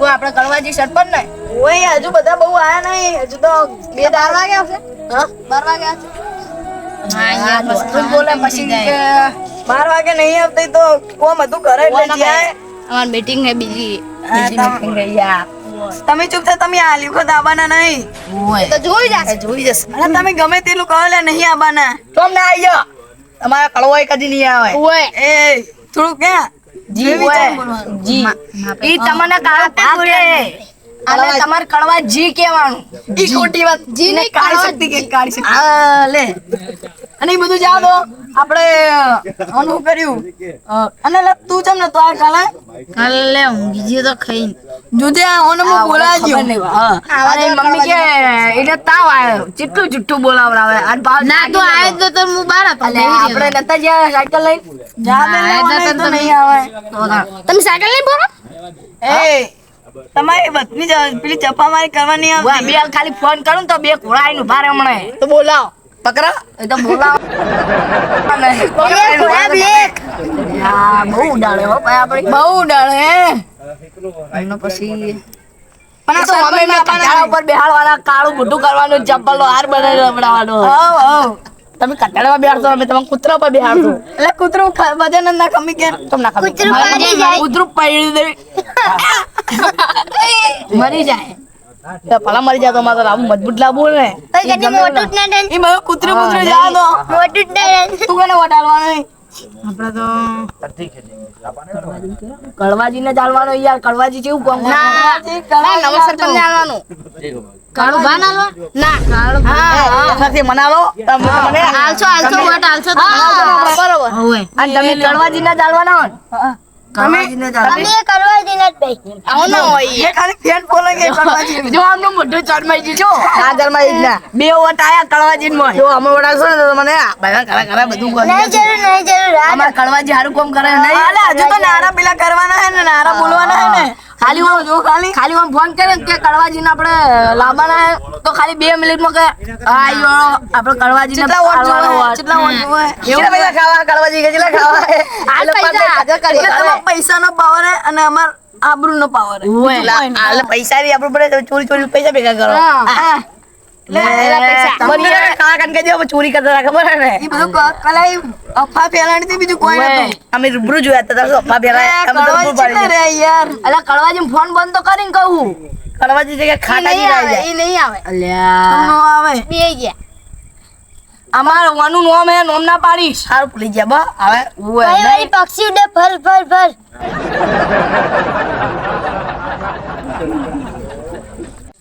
કોઈ આપણે કળવાજી સરપંચ ને ઓય હજુ બધા બહુ આયા નહીં, હજુ તો 12 વાગ્યા હશે. હા 12 વાગ્યા હશે. હા યાર બસ બોલે પછી કે 12 વાગે નહીં આવતી તો કોમ હતું ઘરે એટલે જાય. અમાર મીટિંગ હે બીજી મીટિંગ હે યાર. તમે ચૂપ થા, તમે આ લીખો દાબાના નહીં. ઓય તો જોઈ જશે. અરે તમે ગમે તેટલું કહો લે નહીં આબાના. તમ ના આયો તમારા કળવાઈ કદી નહીં આવે. ઓય એ થોડું ક્યાં જી ઓય જી ઈ તમને કાળો ભાગ કે અને તમાર કળવા જી કહેવાનું. ઈ ખોટી વાત. જી નહીં કાઢી શકતી કે કાઢી શકતી. હા લે. અને ઈ બધું જાવ દો. આપણે અનુ કર્યું. અને લે તું ચમ ન તો આ કાલે લે ઊંઘી ગયો તો ખાઈને જોજે આ ઓને મો બોલાજો. હા અરે મમ્મી કે એટલે તાવ આવ્યો ચિટ્ટું ચિટ્ટું બોલાવરાવે આ ભાવ ના તો આવ્યો તો હું બહાર હતો. આપણે નતા જ્યાં સાયકલ લઈ જા દે તો નહીં આવે. તમે સાયકલ લઈ બોલો એ તમારી બતની પેલી ચપ્પા મારી કરવાની વાહ આવતી. બે ખાલી ફોન કરું તો બે ઘોડા આઈને ઉભા રહે હમણાં તો બોલાવ પકડા. એ તો બોલાવ હા બહુ ઉડાડે હો ભાઈ આપણે બહુ ઉડાડે હે. એનો પછી પણ આ તો અમે સરપંચના કટાળા ઉપર બેહાડવાના કાળું મોઢું કરવાનું ચપ્પલ નો હાર બનાવી રમડાવાનો આવ આવ. તમે કટાળામાં બેહાડશો અમે તમે કૂતરા પર બેહાડશો એટલે કૂતરું વજન ના કમી કે તમને ના ખબર કૂતરું પડી દે મરી જાય તો ભલા મરી જાય તો મારે લાવું મજબૂત લાવવું ને ઈ બધું કૂતરું કૂતરું જા દો. તું કોને વટાડવાનો હે? આપણે તો કળવાજી ને ચાલવાનો યાર કળવાજી કેવું કામ નવો સરપંચ ચાલવાનું કાળું ભા નાલવા ના કાળું હા સાથે મનાલો તમે મને આલસો વટ આલસો બરોબર. હવે અને તમે કળવાજી ના ચાલવાના હો કળવાજી ને ચાલવાના આવો ના હોય એ ખાલી ફેન બોલે કે કરવાજી. જો આમનું મોઢું ચડમાઈ ગયું છો આ ધર્મા ઈ ના બે વટ આયા કળવાજી ને જો અમે વડાડશો ને તો મને બધા કરે બધું કરે. અમાર કળવાજી હારું કામ કરે નહીં અલે હજુ તો નારા પેલા કરવાના હે ને નારા બોલવાના હે ને. ખાલી હું જો ખાલી હું ફોન કરે કે કળવાજી ને આપણે લાવવાના હે તો ખાલી 2 મિનિટમાં કે આયો આપણે કળવાજી ને કેટલા વોટ જોવે? કેટલા વોટ જોવે? કેટલા પૈસા ખાવા કરવાજી કે કેટલા ખાવા હે? આ પૈસા હાજર કરી એટલે તમારો પૈસાનો પાવર હે અને અમાર આબરૂનો પાવર હે. ઓય એટલે પૈસા ની આપણું પડે ચોરી ચોરી પૈસા ભેગા કરો. હા ચોરી કરતા ખબર હે ને ઈ બધું કલા અફા ફેલાણી થી બીજું કોઈ નતું. અમે રૂબરૂ જોયા હતા તો અફા ફેલાય અમે તો રૂબરૂ પાડી રે યાર. અલા કળવાજી ફોન બંધ તો કરીને કહું કડવાજી જગ્યા ખાટાજી રહી જાય. ઈ નહીં આવે તમ નો આવે. બે ગયા અમાર વાનું નોમ હે નોમ ના પાડીશ સારું ભૂલી ગયા બા હવે ઓય પક્ષી ઉડે ફલ ફલ ફલ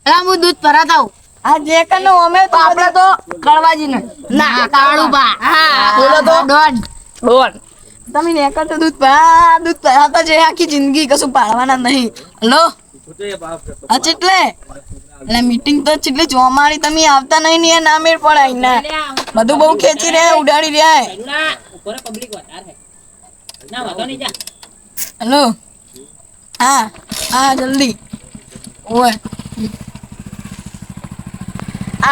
અલા હું દૂધ ભરાતા હું આ જે કનો અમે તો આપણે તો કળવાજી ને ના કાળું બા હા બોલો તો. ડોન તમે ને તો દૂધ પાતા જે આખી જિંદગી કશું પાડવાના નહીં. હેલો હા ચેટલે એટલે મીટિંગ તો ચેટલી જોમાણી તમે આવતા નહીં ને ના મેળ પડાય ના બધું બહુ ખેંચી રહ્યા ઉડાડી રહ્યા. હેલો હા હા જલ્દી ઓય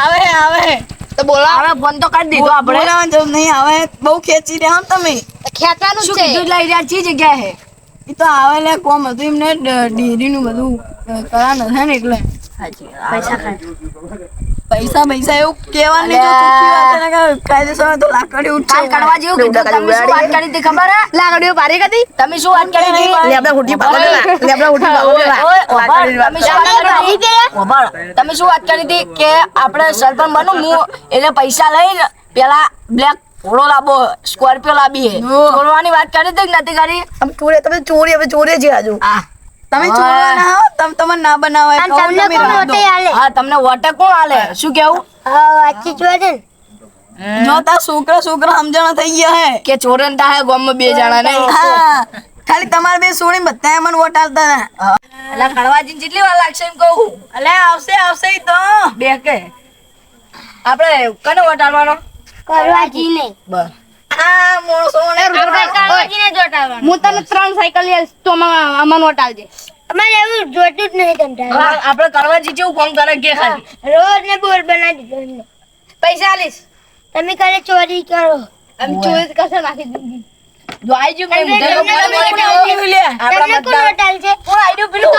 આવે તો બોલા હવે ફોન તો કાઢી દીધો આપણે બોલાવા જરૂર નહીં આવે બહુ ખેંચી રહ્યા હો તમે. ખેંચવાનું શું છે કીધું? લઈ રહ્યા છે જગ્યા હે એ તો આવે લે કોમ હતું એમને ડેરી નું બધું કરવાનું છે ને એટલે પૈસા ખાય પૈસા એવું કેવાનું નહીં તો ચોખ્ખી વાત છે ને કે કાયદેસર તો લાકડી ઉઠશે. કાલ કરવા જેવું કીધું તમે શું વાત કરી હતી ખબર હે લાકડીઓ પારી હતી તમે શું વાત કરી હતી લે આપણે હુઠી પાડેલા લે આપણે હુઠી પાડેલા તમે શું વાત કરી હતી? તમે શું વાત કરી હતી કે આપણે સરપંચ બનું હું એટલે પૈસા લઈને પેલા બ્લેક ઘોડો લાવો સ્કોર્પિયો લાવી હે છોડવાની વાત કરી હતી કે નથી કરી અમે ચોરી હવે ચોરી છે આજુ હા તમે ચોરવાના હો તમે તમને ના બનાવાય કહો તમે રાંધો. હા તમને વોટે કોણ આલે શું કેવું જો તા છોકરા સમજણ થઈ ગયા હે કે ચોરન તા હે ગામમાં બે જણા નહીં હા ખાલી તમારે બે સોડી બધા મને વોટ આલતા ના એટલે કળવાજી કેટલી વાર લાગશે એમ કહું અલે આવશે ઈ તો બે કે આપણે કને વોટ આલવાનો કરવાજી નહીં બસ આ મોણસોને કરવાજીને જોટાવાનું હું તને 3 સાયકલ લઈ તો અમન વોટ આલજે અમારે એવું જોતું જ નહીં તમતારે આપણે કળવાજી જેવું કામ કરે કે ખાલી રોજ ને બોર બનાવી દીધો એમને. પૈસા આલીશ તમે કાલે ચોરી કરો અમે ચોરી કસે નાખી દીધી જો આઈ ગયું કઈ મુદ્દે તો તમને પોણી કોણ પોણી પીવું લે. તમને આપણા કોણ મતદાર વોટ આલશે? કોણ આઈ ગયું પેલું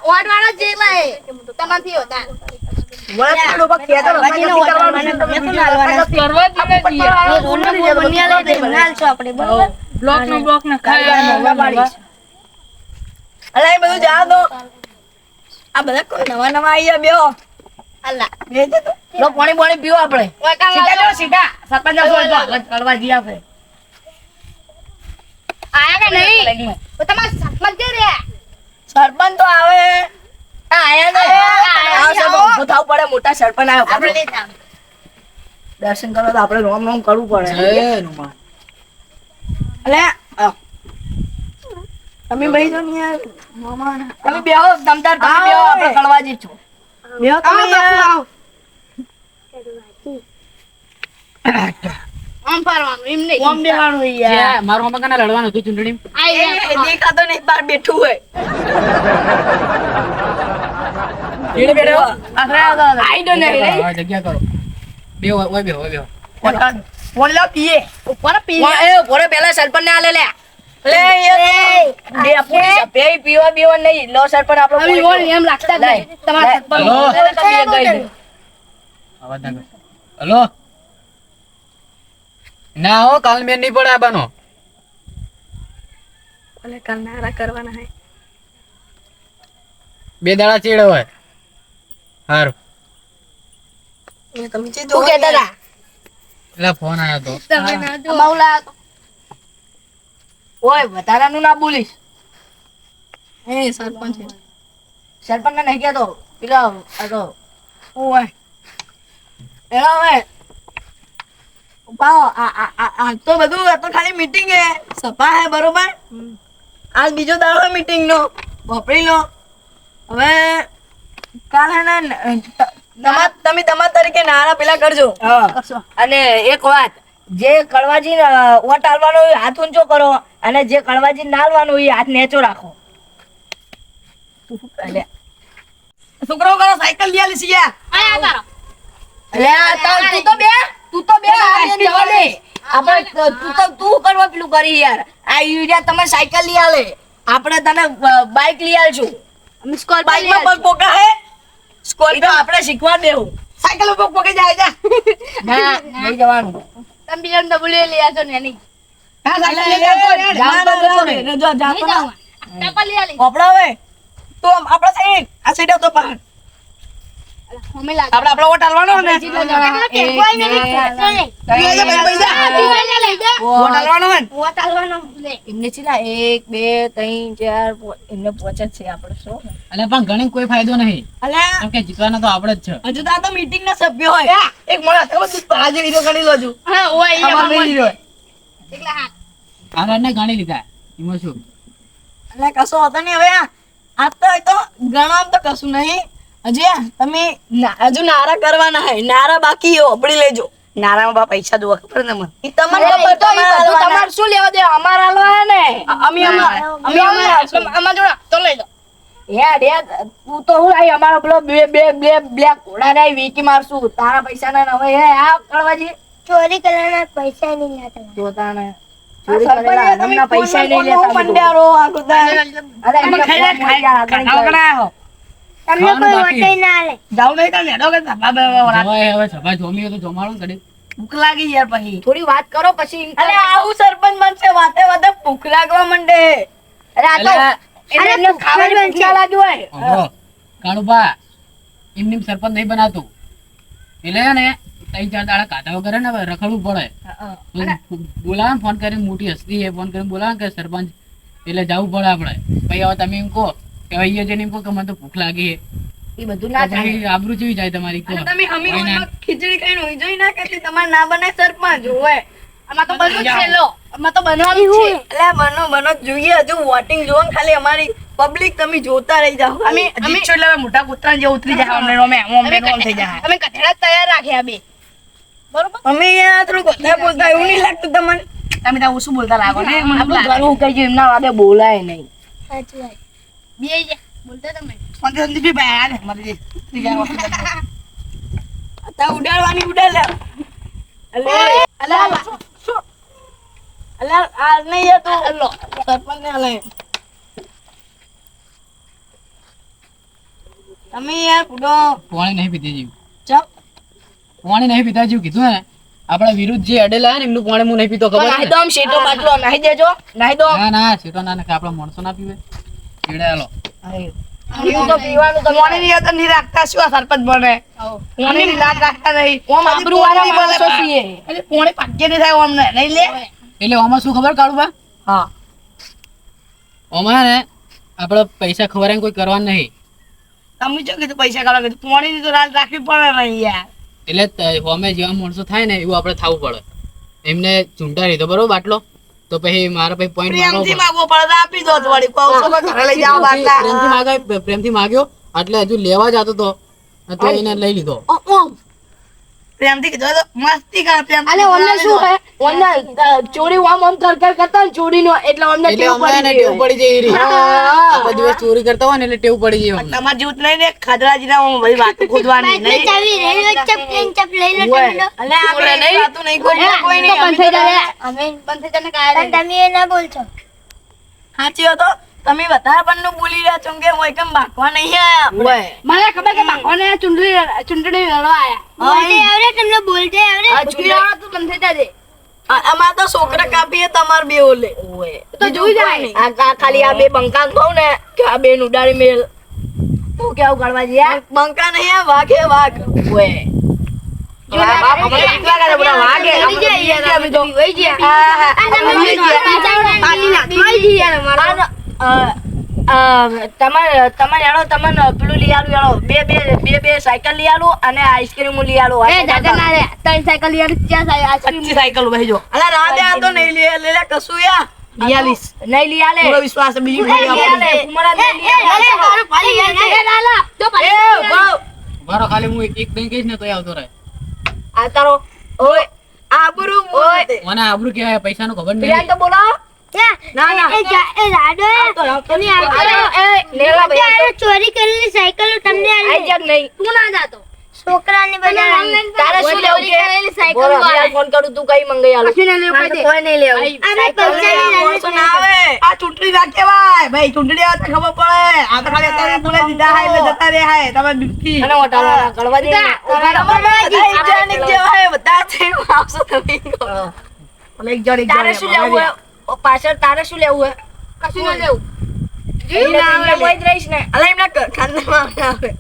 વાળા જેલા એ તમારથી હોતા વળે પેલું બા ખેતર બાજીનો વોટ કરવાનું છે, તમે બીજું કરવા કરવા જ એ રોડનો બોર્ડ બની આલે તો એમને આલશું આપણે, બરોબર? બ્લોક ના મોંઘા પાડીશ. અલા એ બધું જા દો આ બધા કોઈ નવા નવા આઈ ગયા બેહો અલ્લા બેજે તો લો પાણી પાણી પીવો આપણે સીધા જો સીધા સરપંચ ના સોળ જો કરવા જઈએ આપણે આયા કે નહીં? તો તમારે સરપંચ કે રે? સરપંચ તો આવે આ આયા ને આવશે તો ઊભો થવું પડે મોટા સરપંચ આવ્યો આપણે લેતા આવો. દર્શન કરવા તો આપણે રોમ રોમ કરવું પડે અલે તમે ભાઈ જો ને યાર મામા તમે બેહો તમતાર તમે બેહો આપણે કરવા જઈ છો બેહો તમે યાર આમ ફરવાનું એમ નહીં. કોમ બેહાણું યાર મારું આમાં કને લડવાનું હતું ચૂંટણી એ દેખાતો નહીં બાર બેઠું હોય ઈડે બેઠો આઈ ડો નહીં જગ્યા કરો બે ઓય બે ફોન લા પીએ ઉપર પી એ ભોરે પેલા સરપંચ ને આલે લે લે યાર બે પૂરી છે બે પીવા બીવા નહીં લો સરપંચ આપણો અમે ઓળ એમ લાગતા જ નહીં તમારા સરપંચ આવાજ ના કર હલો ના હો કાલ મેં નહીં પડે આબાનો ભલે કરનારા કરવાના હે બે દાડા ચેડ હોય હારું એ તમે જે તું કહેતા હતા એટલે ફોન આવ્યો તો તમે ના જો. માઉલા ઓય વધારાનું ના બોલીશ એ સરપંચ છે સરપંચ ને નહીં કહેતો પેલા આ તો ઓય એલા ઓય પાઓ આ તો બધું આ તો ખાલી મીટિંગ હે સભા હે બરોબર આજ બીજો દાડો મીટિંગ નો વાપરી લો હવે કાલ હે ને તમે તમારા તરીકે નારા પેલા કરજો હા અને એક વાત જે કડવાજી વોટ આલવાનો હોય હાથ ઊંચો કરો અને જે કડવાજી ના આલવાનો હોય હાથ નેચો રાખો એટલે છોકરાઓ કરો સાયકલ લઈ આલી છીએ આયા તારો. તું તો બે આ જવા દે આપણે તું કરવા પેલું કરી યાર આ યુરિયા તમે સાયકલ લઈ આલે આપણે તને બાઇક લઈ આલશું અમે સ્કોર્પિયો બાઈક લઈ માં પગ પોકા હે એ તો સ્કોર્પિયો આપણે શીખવા દેવું સાયકલ માં પગ પોકે જાય જા ના નહીં જવાનું તમે BMW લઈ આવજો ને એની. હા સાયકલ લઈ લે જામ તો જતો રે. જો જા નહીં જવાનું. ચપ્પલ લઈ આલી. આપડા હવે તો આપડા સાઈડ આ સાઈડ આવતો પહાડ અમે લાગે. આપડા વોટ આલવાનો ને કેટલા જણા? કોઈ નહીં. પૈસા લઈ જા. વોટ આલવાનો હે વોટ આલવાનો લે. એમને ચીલા 1 2 3 4 એમને પહોંચે છે આપણે શું એટલે પણ ઘણી કોઈ ફાયદો નહીં અલ્યા કેમ કે જીતવાના તો આપણે જ છે હજુ તો આ તો મીટિંગ ના સભ્ય હોય એક મોડા તમે દૂધ પાજે લીધો ગણી લોજો હા, ઓય અમાર નહીં લીધો કેટલા હાથ? આને ઘણી લીધા એમાં શું અલ્યા કશો હતો નહીં હવે આ તો ગણામ તો કશું નહીં હજી તમે હજુ નારા કરવાના હે નારા બાકી હો અબડી લેજો નારામાં બા પૈસા દો ખબર ને મને ઈ તમને ખબર તમારે શું લેવા દે અમાર હાલવા હે ને અમાર જોડા તો લઈ લો યાદ તું તો હું આઈ અમારો પેલો બે બ્લેક ઘોડા ને વીકી મારશું તારા પૈસા ના હવે હે આ કળવાજી ચોરી કરવાના પૈસા નહીં લેતા. જોતાને ચોરી કરેલા હમણાં પૈસા નહીં લેતા મંડ્યારો આ ગુદા અરે એમને ફોન ખાવાનું તમને કોઈ બાકી. વોટ ના આલે. જાવ નહીં તો નેડો કે જવાય હવે સભા જોમી હોય તો જમાડો ને ઘડી ભૂખ લાગી યાર પછી થોડી વાત કરો પછી અરે આવું સરપંચ બનશે વાતે વાતે ભૂખ લાગવા મંડે અરે આ તો અરે એમને ખાવાની ભૂખ ના લાગી હોય ઓહો કાળુબા એમની સરપંચ નહીં બનાતું એટલે ને 3-4 દાડા કાઢા વગર ને હવે રખડવું પડે બોલાવે ફોન કરીને મોટી હસ્તી હે ફોન કરીને બોલાવે કે સરપંચ એટલે જવું પડે આપણે પછી હવે તમે એમ કહો કે અહીંયા જઈને એમ કહો કે મને તો ભૂખ લાગી હે એ બધું ના તો થાય પછી આબરૂ જેવી જાય તમારી કહો અને તમે હમી હોય ના. ઓમાં ખીચડી ખાઈને હોઈ જોઈ ના કરતી તમારે ના બનાય સરપંચ હોય આમાં તો બધું જ છે લો. આમાં તો બનવાનું જ છે. એટલે બનો જોઈએ હજુ વોટિંગ જોવો ને ખાલી અમારી પબ્લિક તમે જોતા રહી જાઓ અમે જીતશો એટલે અમે મોટા કૂતરા જે ઉતરી જાય અમને રોમે રોમ થઈ જાય અમે કઠેડા તૈયાર રાખ્યા બે. બરોબર? અમે યાર થોડું কথা બોલતા એવું નહીં લાગતું તમને તમે ત્યાં ઓછું બોલતા લાગો ને મને આપણું લાગે. ઘરનું કઈ ગયું એમના વાગે બોલાય નહીં સાચી વાત. બે જા. બોલતા તમે. મને તો નથી ભાઈ આ ને મારે જે ઉતરી જાય અત્યારે ઉડાડવાની ઉડાડ લે અલે અલ્યા આ નહીં એ તું સરપંચને લે તમે યાર પૂડો પાણી નહીં પીતી જીવ ચપ પાણી નહીં પીતા જીવ કીધું ને આપણા વિરુદ્ધ જે અડેલા ને એમનું પાણી હું નહીં પીતો ખબર નાહી છે? દો આમ શેઠો બાટલો નાહી દેજો નાહી દો ના ના છેટો ના નાખે આપણા માણસો ના પીવે એડે હાલો પીવું તો પીવાનું મોની તમારે ની તો નહીં રાખતા શું આ સરપંચ બને મોની ની લાગ રાખતા નહીં ઓમ આબરૂ વાળા માણસો છીએ એટલે પોણી પાકે નહીં થાય અમને નહીં લે એટલે આમાં શું ખબર કાળુબા હા આમાં ને આપણે પૈસા ખવડાવીને કોઈ કરવાનું નહીં તમે જો કીધું પૈસા કાઢવા કીધું પોણી ની તો રાત રાખવી પડે નહીં યાર એટલે અમે જેવા માણસો થાય ને એવું આપણે થવું પડે એમને ચૂંટા લીધો બરોબર બાટલો તો પછી મારા પછી પોઈન્ટ પ્રેમથી માગવો પડે તો આપી દો થોડી પૌસો ઘરે લઈ જાઓ બાટલા પ્રેમથી માગ્યો એટલે હજુ લેવા જતો તો તો એને લઈ લીધો પ્રેમથી કીધું તો મસ્તી કરે પ્રેમ અલે ઓમને શું હે ઓમને ચોરી આમ આમ કર કરતા ને ચોરીનો એટલે અમને એટલે ટેવ અમને પડી ટેવ પડી જાય એરી. આખો દિવસ ચોરી કરતા હોય ને એટલે ટેવ પડી જાય અમને. તમારે જેવું જ નહીં ને ખદરાજી ના બધી વાતો ખોદવાની નહીં અલે આપણે નહીં વાતો નહીં કોઈ નહીં અમે તો સાચી હતો તમે વધારે પણ નું બોલી રહ્યા છો કે હું એકદમ ભાગવા નહીં આયા મને ખબર કે બાકોને ચૂંટણી લડવા આયા ચૂંટણી લડવા તું બંધ થઈ જાજે અમાર તો છોકરા કાપીએ તમાર બે ઓલે તો જોઈ જાય આ ખાલી આ બે બંકા કહું ને કે આ બે ઉડાડી મેલ તું કેવું કરવા જઈએ બંકા નહીં આ વાઘે વાઘ ઓએ બાપ અમને કેટલા કરે બધા વાગે અમે તો તમારે હેડો તમને પેલું લઈ આલું હેડો બે સાયકલ લઈ આલું અને આઈસ્ક્રીમ લઈ આલું ત્રણ સાયકલ યાર ચાર આઈસ્ક્રીમ 25 સાયકલ ભાઈ જો અલા રાતે આ તો નહીં લે લે કશું યા 42 નહીં લઈ આલે પૂરો વિશ્વાસ છે બીજી નહીં લઈ આલે ઉમરા નહીં લઈ આલે મારો ખાલી હું એક દઈ કહીશ ને તોય આવતો રહે. આ તારો ઓય આબરૂ બોલતે મને આબરૂ કહેવાય પૈસાનું ખબર પ્રિયાંક નહીં. તો બોલાવો ના ના નેલા ભાઈ ચોરી કરેલી સાયકલ તમને આઈ જગ નહીં તું ના જાતો છોકરાને બધા તારે શું લેવું છે બોલો હું ફોન કરું તું કઈ મંગાઈ આલું કશું નહીં લેવું કોઈ નહીં લેવું અમે પૈસા માણસો ના આવે આ ચૂંટણી ના કહેવાય ભાઈ ચૂંટણી આવે તો ખબર પડે આ તો ખાલી અત્યારે બોલે દીધા હાય એટલે જતા રે હાય તમે દુઃખી અને વટાળા કરવા દે બધા છે આવશો તમે તારે શું લેવું હોય પાછળ તારે શું લેવું હોય કશું નહીં લેવું એટલે કોઈ જ રહીશ ને અલે એમના ખાનદાનમાં આવે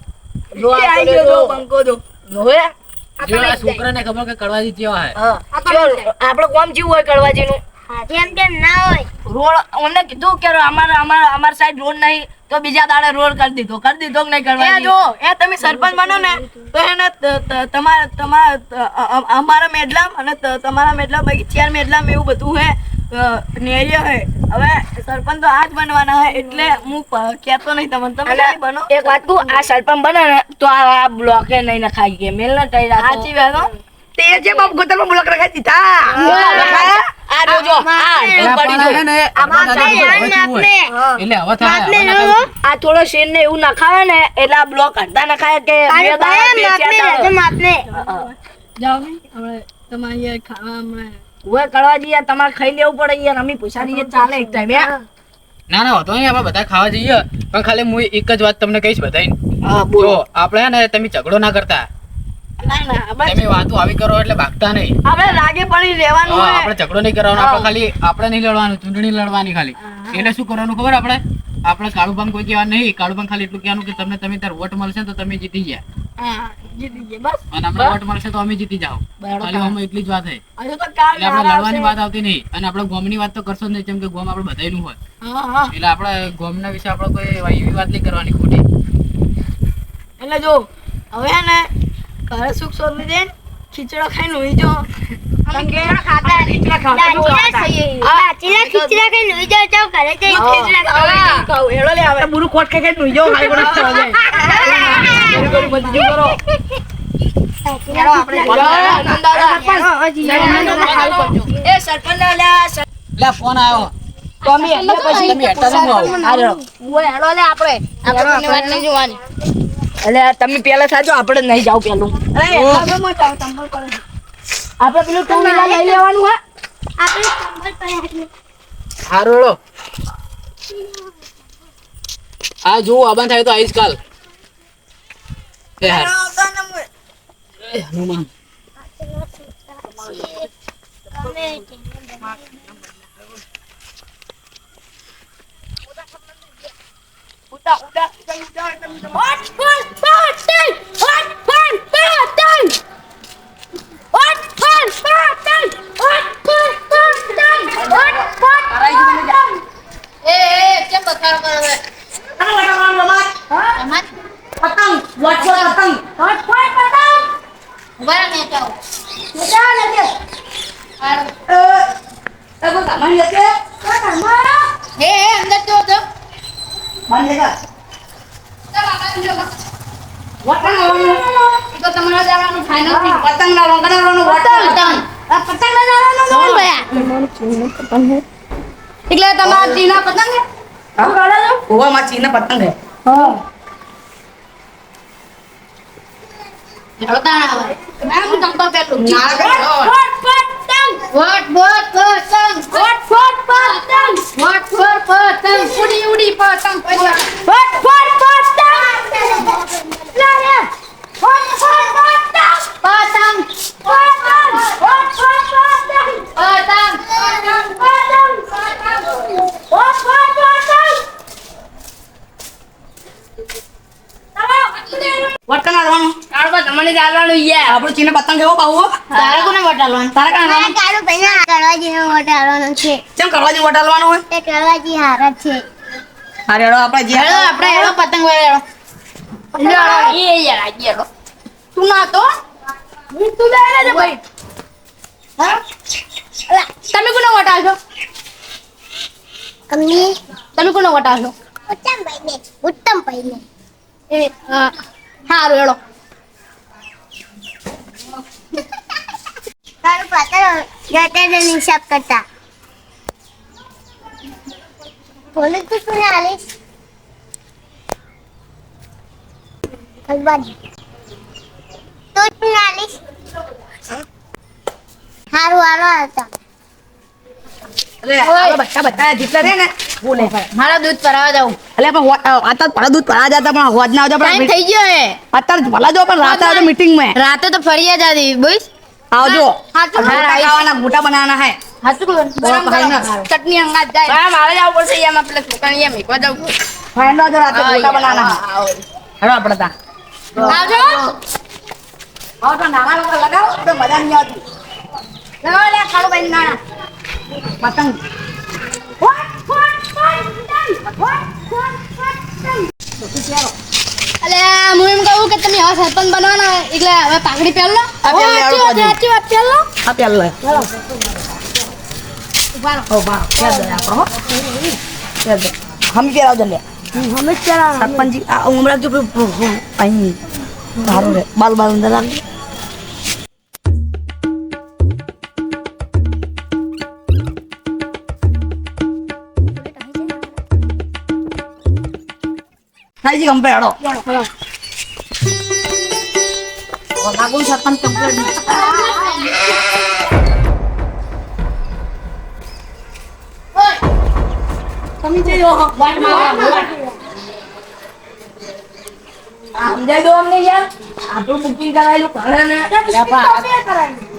જો એ આઈ ગયો તો બંકો દો જોયા જો આ છોકરાને ખબર કે કડવાજી કેવા હે. આપણે કોમ જીવ હોય કડવાજીનું જેમ તેમ ના હોય રોડ અમને કીધું કે અમાર સાઈડ રોડ નહીં તો બીજા દાડે રોડ કરી દીધો કે નહીં એ કડવાજી જો એ તમે સરપંચ બનો ને તો એને તમારા અમારા મેડલામ અને તમારા મેડલામ બાકી 4 મેડલામ એવું બધું હે ન્યાય હે હવે સરપંચ તો આજ બનવાના હે એટલે હું કહેતો નહીં તમને તમે ખાલી બનો એક વાત કહું આ સરપંચ બને ને તો આ બ્લોકે નહીં નખાઈ ગયા મેલ ના ટઈ રાખો સાચી વાત હો તે જે બાપ ગોતલમાં બ્લોક રખાઈ દીધા આ રોજો આ એટલે પડી પણ હે જો ને આપણા દાદા તો ભગત એવું હોય. એટલે હવે થાય હવે ના થાય. આ થોડો શેર ને એવું નખાવે ને એટલે આ બ્લોક અડધા નખાય કે બે દાડા, બે ચાર દાડા. જાઓ ને હવે તમારે યાર ખાવા હમણાં ઓય કડવાજી યાર તમારે ખાઈ લેવું પડે યાર અમે પૈસા દઈએ ચાલે એક ટાઈમ યાર ના ના હોતો નહીં આપણે બધા ખાવા જઈએ પણ ખાલી હું એક જ વાત તમને કહીશ બધાને. હા જો આપણે હે ને તમે ઝઘડો ના કરતા ના ના બસ તમે વાતો આવી કરો એટલે ભાગતા નહીં. આપણે લાગે પડી રહેવાનું હા, હે આપણે ઝઘડો નહીં કરવાનો આપણે ખાલી આપણે નહીં લડવાનું ચૂંટણી લડવાની ખાલી એટલે શું કરવાનું ખબર આપણે કાળુભાઈ કોઈ કહેવાનું નહીં. કાળુભાઈ ખાલી એટલું કહેવાનું કે તમને તમે તાર વોટ મળશે ને તો તમે જીતી ગયા હા જીતી ગયા બસ અને અમને વોટ મળશે તો અમે જીતી જાઓ. ખાલી આમાં એટલી જ વાત છે હજુ તો કાલ એટલે આપણે લડવાની વાત આવતી નહીં અને આપણે ગોમની વાત તો કરશો જ નહીં કેમ કે ગોમ આપણે બધાયનું હોય હા હા એટલે આપણે ગોમના વિશે આપણે કોઈ એવી વાત નહીં કરવાની ખોટી. એટલે જો હવે હે ને ઘરે સુખ શોધી દે ખીચડો ખાઈને હોઈ જો ખીચડા ખાતા ખીચડા કઈ નઈ જાવ ઘરે જઈ હેડો લે આવે બુરુ કોટ ખાઈ હોઈ જો ખાઈ બના ખાવા જાય બધું કરો એ સરપંચ ના લ્યા લે ફોન આવ્યો તો અમે એટલે પછી તમે હેઠા ન આવો. આ રહ્યો. ઓય હેડો લે આપણે આપણે વાત નહીં જોવાની એટલે તમે પેલા સાજો આપણે નહીં જાવ પેલું અરે આગળમાં ચાલ તંબલ કરે આપણે પેલું ટુ વ્હીલર લઈ લેવાનું હે આપણે સંભળ પડ્યા હારું હેડો. આ જો આબાન થાય તો આઈશ કાલ. એ હાર. એ હનુમાન. એટલે તમારા ચીના પતંગ હે? ઓવા માં ચીના પતંગ હે. વટના રવાનું તમને ચાલવાનું યાર આપણું ચીના પતંગ કેવો પાવો તારે કોને વટાલવાનું તારે કાં મારા કાળું ભાઈને કડવાજીનો વોટ આલવાનો છે કેમ કરવાજી વટાલવાનું હોય તે કડવાજી હારા છે અરે હેડો આપણે જે આપણે એનો પતંગ વેળો એ યાર આજે એનો તું ના તો તું લે ને ભાઈ હા અલા તમે કોને વટાલશો અમ્મી તમે કોને વટાલશો ઉત્તમ ભાઈને એ હારું એળો તારું પાત્ર જતે હિસાબ કરતા બોલે તું શું આલીશ કલબાજી તો શું આલીશ હારું હાલો હતા અરે આ બધા જેટલા રે ને બોલે મારા દૂધ ભરાવા જાઉં અલે પણ આતા પાડા દૂધ પડા જતા પણ હોજ ના આવજો ટાઈમ પણ થઈ ગયો હે અત્યારે ભલા જો પણ રાતે આવજો મીટિંગ માં રાતે તો ફરિયા જાદી બોઈસ આવજો હાચું ગોટા ખાવાના ગોટા બનાવવાના હે હાચું ગરમ ચટણી અંગાત જાય હા મારે જવું પડશે એમાં પેલા છોકરાને એમ એકવા જાઉં ફાઈન આવજો રાતે ગોટા બનાવવાના હેડો આપણે તા આવજો આવ તો નાના લોકો લગાવો તો મજા નહીં આવતી લગાવો લે ખાડો ભાઈ નાના પતંગ અલે હું એમ કહું કે તમે હવે સરપંચ બનવાના હોય, એટલે હવે પાઘડી પહેર લો. પહેર લે, સાચી વાત પહેર લો. આ પેલા ઉભા રહો. ઓ બા પહેર દે આપણો હો પહેર દે હમ પહેરાવજો લે હમે જ પહેરાવાના. સરપંચજી આ ઉમરા જો અહીં સારું રે બાલ બાલ અંદર રાખજો નાઈજી કંપે હેડો લાગુ સરપંચ કમ્પ્લીટ તમે જઈ સમજાઈ દો અમને યાર આપણું બુકિંગ કરાયેલું ઘરે ને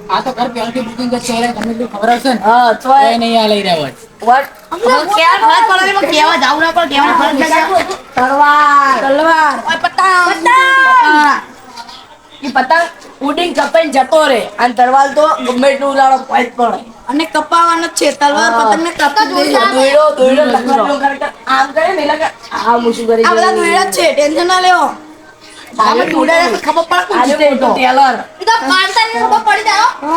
આ તો ઘર પહેલથી બુકિંગ જ છે તમને એટલું ખબર હશે ને હા તો એ નહીં આ લઈ રહ્યા હોય કેવા ફરજ પડે કેવા જાવ ના પણ કેવા ફરજ પડે તલવાર તલવાર ઓય પતંગ પતંગ ઈ પતંગ ઉડીને કપાઈને જતો રે અને તલવાર તો ગમે એટલું ઉલાળો પાઈ પડે અને કપાવાનો છે તલવાર પતંગ ને કાપી દે દોયડો દોયડો લગાડો કરે આમ કરે ને લગા આ મુશું કરી આ બધા દોયડા છે ટેન્શન ના લેવો આમે દોયડા ખબર પડે જીતે તો ટેલર ઈ તો 5 તારીખે ખબર પડી જાય હો.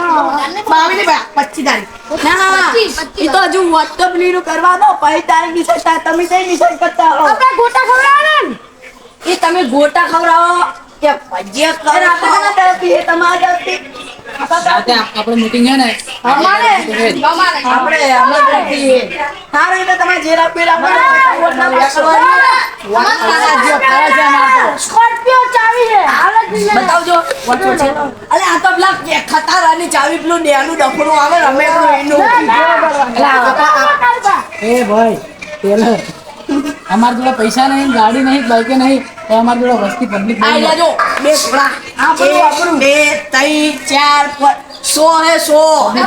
બાવીસ 25 તારીખ ના ઈ તો હજુ WhatsApp લીનું કરવા દો 25 તારીખ ની તમે કઈ નિશાન કરતા હો આપણે ગોટા ખવડાવવાના ને. એ તમે ગોટા ખવડાવો કે ભજીયા ખવડાવો તરફથી એ તમારા તરફથી રાતે આપણે મીટિંગ છે ને અમારે આપણે અમારા તરફથી સારું એટલે તમે જે રાપી સ્કોર્પિયો ચાવી છે. બતાવજો વોટ છે. અલે આ તો પેલા ખટારાની ચાવી પેલું ડેનું ડફણું આવે રમે પેલું એનું. એ ભાઈ ટેલર અમાર જોડે પૈસા નહીં, ગાડી નહીં, બાઈક નહીં, તો અમાર જોડે વસ્તી પબ્લિક આઈ લેજો બે ઘોડા. આ પેલું આપણું 2 3 4 100 હે 100.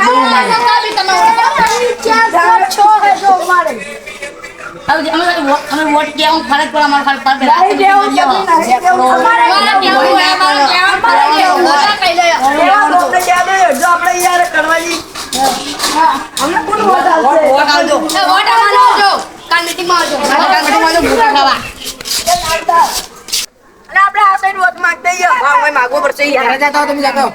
અમે વોટ કેવું ફરક પડે અમારે ખાલી પર માગવો પડશે યાર. જતા હો, તમે જતા હો.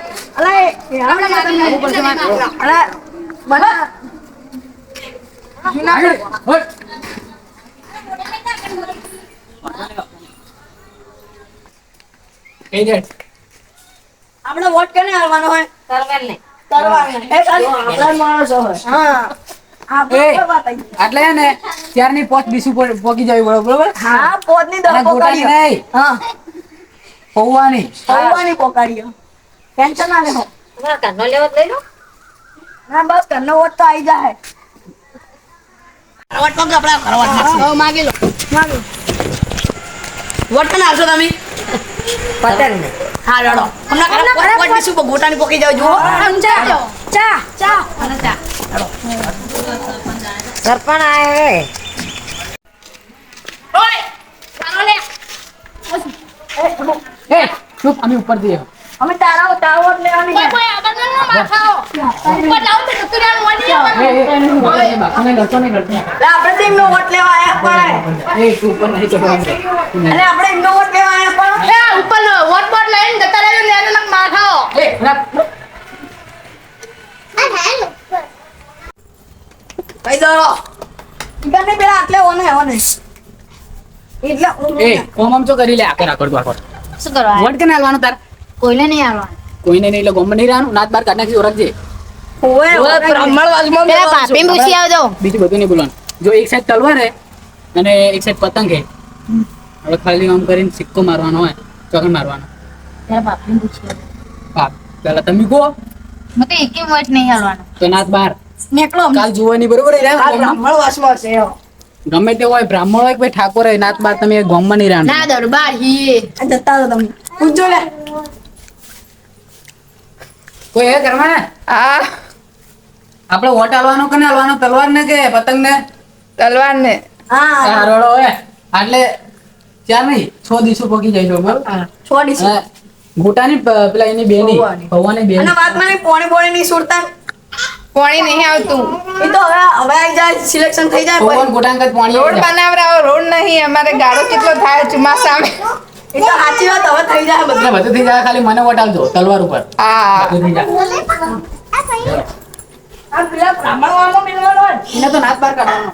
કઈ દે. આપણે વોટ કેને હાલવાનો હોય? તરવારને. એ ખાલી આપણા માણસો હોય. હા. એ, એટલે હે ને ત્યારની પોચ ડીસુ પોકી જવી પડે, બરોબર? હા પોતની અને દસ ગોટાની પોકાડીઓ. નહીં, હા પૌવાની. પૌવાની પોકાડીઓ. ટેન્શન ના લેવો. ના બસ ઘરનો વોટ તો આવી જાય. વોટ પગ આપણા કરવા હવે માગી લો. વોટ કેને હાલશો તમે? પટેલ ને. હા રડો. હમણાં વોટ ડીશું ગોટાની પોકી જાવ જુઓ. ચા અને ચા. સરપંચ આયે. ઓય ચાલો લે. એ ચૂપ, અમે ઉપર જઈએ. અમે તારા વોટ લેવાની કોઈ છે. કોઈ આબંધ ન માથાઓ. ઉપર લાવ તો તુરાન વડી એ, બાકીને લડતો નહીં, લડતો નહીં. એટલે આપણે તો એમનો વોટ લેવા આયા પણ. એ તું ઉપર નહીં ચડવાનું. અને આપણે એમનો વોટ લેવા આયા પણ. એ ઉપર વોટ બોટ લઈને જતા રહેજો ને એને માથાઓ. એ, બરાબર. ભાઈ દરો. ઈગને પેલા આટલે ઓને એટલે એ ઓમ આમ ચો કરી લે, આકર આકર તું આકર. શું કરવા? વોટ કેને હાલવાનું તાર? કોઈને નહીં આવવાનું. કોઈને નહીં, એટલે ગોમમાં નહીં રહેવાનું. નાત બાર કાઢ નાખી ઓળખજે. ઓએ બ્રાહ્મણવાજમાં પેલા ભાભી પૂછી આવજો. બીજું બધું નહીં બોલવાનું. જો એક સાઈડ તલવાર હે અને એક સાઈડ પતંગ હે, હવે ખાલી આમ કરીને સિક્કો મારવાનો હોય, ચોકન મારવાનો. પેલા ભાભી પૂછી આવજો. હા, પેલા તમે કહો મને એકે વોટ નહીં આવવાનું. તો નાત બાર નીકળો કાલ જોવાની બરોબર હે? આ બ્રાહ્મણવાજમાં છે ગમે તે હોય, બ્રાહ્મણ હોય કે ભાઈ ઠાકોર હોય, નાત બાર તમે ગામમાં નહીં રહેવાનું. ના દરબાર હી. જતા રહો તમે પૂછજો લે કોઈ હે ઘરમાં? હા આપણે વોટ હાલવાનો કે હાલવાનો? તલવાર ને કે પતંગ ને? તલવાર ને. હા રોડો હોય એટલે ચાર નહીં 6 દિવસો પકી જાય છે, બરોબર? છોડીશ હા, ગોટાની પેલા એની બેની ભવાની બેની. અને વાત મને પોણી નહીં સુરતા પાણી નહીં આવતું. એ તો હવે આવી જાય સિલેક્શન થઈ જાય ભગવાન પછી. ગોટાંગ જ પાણી રોડ બનાવરાવો, રોડ નહીં. અમારે ગાળો કેટલો થાય ચોમાસામાં. એ તો સાચી વાત હવે થઈ જાય બધું. એટલે બધું થઈ જાય, ખાલી મને વોટ આલજો તલવાર ઉપર. હા બધું થઈ જાય. આ પેલા બ્રાહ્મણવાળો મિલવાનો હોય એને તો નાત બાર કાઢવાનો.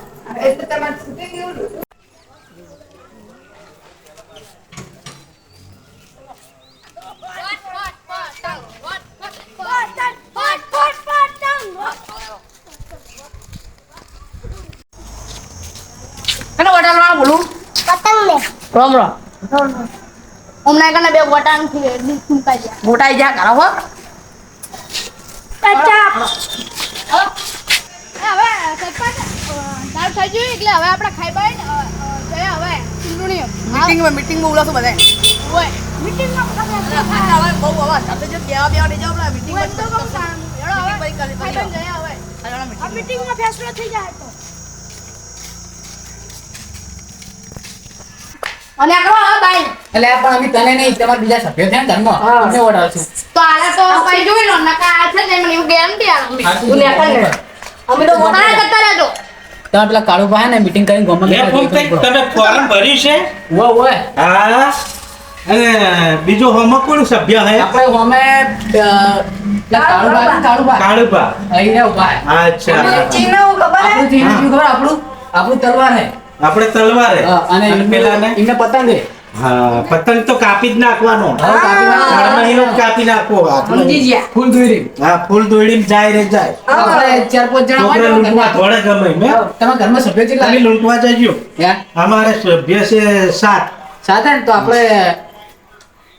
એટલે તમારે છૂટી ગયું કને વોટ આવવાનું બોલું? પતંગ લે. રામ રામ હમણાં કને બે વોટાન થી મુકાઈ ગયા. ગોટાઈ જા કરો હો હવે સરપંચ દાળ થઈ ગયું એટલે હવે આપણે ખાઈ બાઈ જઈએ હવે ચૂંટણીઓ. મીટિંગમાં બોલાવશો બધા ઓય મીટિંગમાં બહુ અવાજ આપણે જો કેવા બેવા નહીં જાવ મીટિંગમાં તો બહુ સારું. હેડો હવે ખાઈ બાઈ જઈએ હવે. આ મીટિંગમાં ફેસલો થઈ જાય તો. અને આકરો હવે બાઈ એટલે આ પણ અમે તને નહીં, તમારા બીજા સભ્યો છે ને ઘરમાં, તમને વોટ આલશું. તો આલે તો કઈ જોઈ લો નકા આ છે ને મને એવું ગેરંટી આલું. તું લે કર ને અમે તો આ જતા રહેજો. તમે પેલા કાળુભા હે ને મીટિંગ કરીને ગામમાં લે ફોન કઈ તમે ફોર્મ ભર્યું છે? ઓય હા. અને બીજું હોમો કોણ સભ્ય હે? આપણે ગામે પેલા કાળુભા છે ને, કાળુભા કાળુભા. અહીં રે ઉભા હે. અચ્છા. ચીને હું ખબર હે આપણું ચીન શું ખબર? આપણું તલવાર હે. આપણે તલવાર હે. અને પેલા ને? એમને પતંગ હે. હા, પતંગ તો કાપી જ નાખવાનો. હવે કાપી નાખો. મહિનો કાપી નાખો. સમજી ગયા ફૂલ દોરી. હા, ફૂલ દોડીને જાય રે જાય. આપણે 4-5 જણા છોકરા હોય ને લૂંટવા ઘરમાં. થોડે ગમે મેં. તમારા ઘરમાં સભ્યો કેટલા તમે હે? લૂંટવા જજો. હે? અમારે સભ્ય છે 7. સાથે ને તો આપણે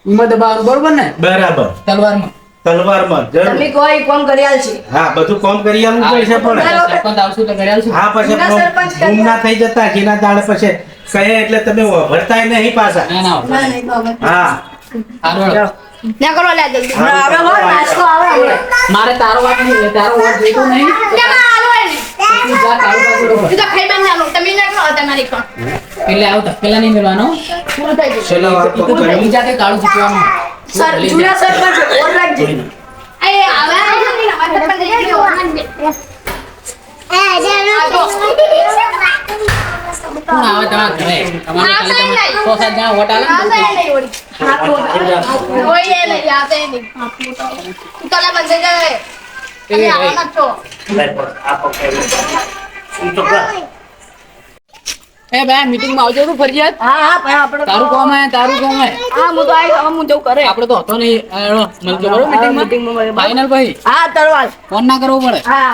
એમાં દબાવવાનું બરોબર ને બરાબર તલવારમાં તલવારમાં જરૂર તમે કોઈ કોમ કરી આલશે હા બધું કામ કરી આવવું પડશે પણ સરપંચ આવશું તો ઘરે આવશું હા પછી જૂના સરપંચ ગુમ ના થઈ જતા જેના દાડે પછી કહે એટલે તમે ભરતાય નહીં પાછા ના ના ના નહીં તો હવે હા હારું હેડો. ના કરો લે જલ્દી હમણાં આવે હો, નાસ્તો આવે હમણાં. મારે તારો વાત નહીં તારો વાત જોઈતો નહીં કેમાં આલો હે ને તું જા કાળુબા બરોબર તું તો ખાઈ બેન આલો તમે ના કરો તમારી કોણ એટલે આવ પેલા નહીં મેળવાનો પૂરું થઈ ગયું છેલ્લા વાર તો ઈ તો ઘરની જાતે કાળું ચૂકવાનું સર જૂના સરપંચ ઓર રાખજો એ આવે જલ્દી ના માથે પણ જઈ ગયો કોણ આવે તમારા ઘરે તમારે ખાલી તમે 6-7 જણા વોટ આલે ને આતે નહીં ઓડી ઓય એ નહીં આતે નહીં તું તલા બંધ જાય એવી તમે આવવાના છો એ બે મીટિંગ માં આવજો તું ફરજિયાત હા હા ભાઈ આપણે તારું કામ હે તારું કામ હે હા હું તો આવી હું જવું કરે આપણે તો હતો નહીં મળતો બરોબર મીટિંગ માં meeting માં મળે. ફાઇનલ ભાઈ હા તરવાલ ફોન ના કરવો પડે હા